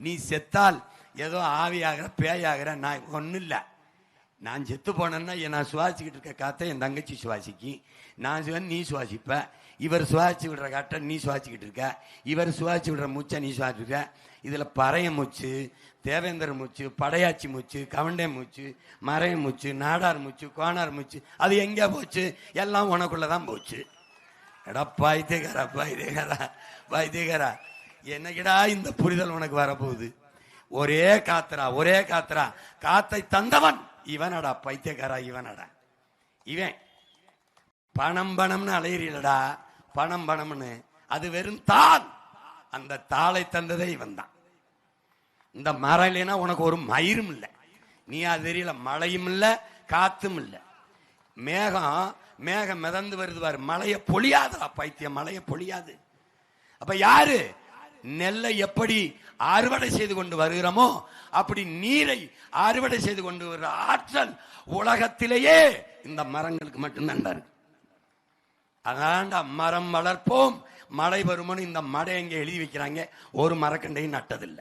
நீ செத்தால் ஏதோ ஆவியாகிற பேயாகிற நான் ஒன்றும் இல்லை. நான் செத்து போனேன்னா நான் சுவாசிக்கிட்டு இருக்க காற்றை என் தங்கச்சி சுவாசிக்கி, நான் நீ சுவாசிப்ப. இவர் சுவாசி விடுற காற்றை நீ சுவாசிக்கிட்டு இருக்க, இவர் சுவாசி விடுற மூச்சை நீ சுவாசிக்க. இதில் பறைய மூச்சு, தேவேந்திர மூச்சு, படையாச்சி மூச்சு, கவண்டை மூச்சு, மறைய மூச்சு, நாடார் மூச்சு, கோனார் மூச்சு, அது எங்கே போச்சு? எல்லாம் உனக்குள்ளதான் போச்சு. எடா பாய்த்தேகாரா பாய்த்தேகாரா பாய்த்தேகாரா, என்னகிடா இந்த புரிதல் உனக்கு வரப்போகுது? ஒரே காத்துரா, ஒரே காத்துரா. காத்தை தந்தவன் இவனடா பைத்தியக்காரா, இவனடா இவன். பணம் பணம்னு அலையிறீடா, பணம் பணம்னு. அது வெறும் தாள். அந்த தாளை தந்ததே இவன் தான். இந்த மரம் இல்லைன்னா உனக்கு ஒரு மயிரும் இல்லை. நீ அது தெரியல, மழையும் இல்லை, காத்தும் இல்லை. மேகம் மிதந்து வருது பாரு, மழைய பொழியாதா பைத்தியம், மழைய பொழியாது. அப்ப யாரு? நெல்லை எப்படி அறுவடை செய்து கொண்டு வருகிறோமோ அப்படி நீரை அறுவடை செய்து கொண்டு வருகிற ஆற்றல் உலகத்திலேயே இந்த மரங்களுக்கு மட்டும்தான் இருக்கு. அதான்டா மரம் வளர்ப்போம் மழை வருமோன்னு இந்த மடை எங்க எழுதி வைக்கிறாங்க, ஒரு மரக்கண்டையும் நட்டதில்லை.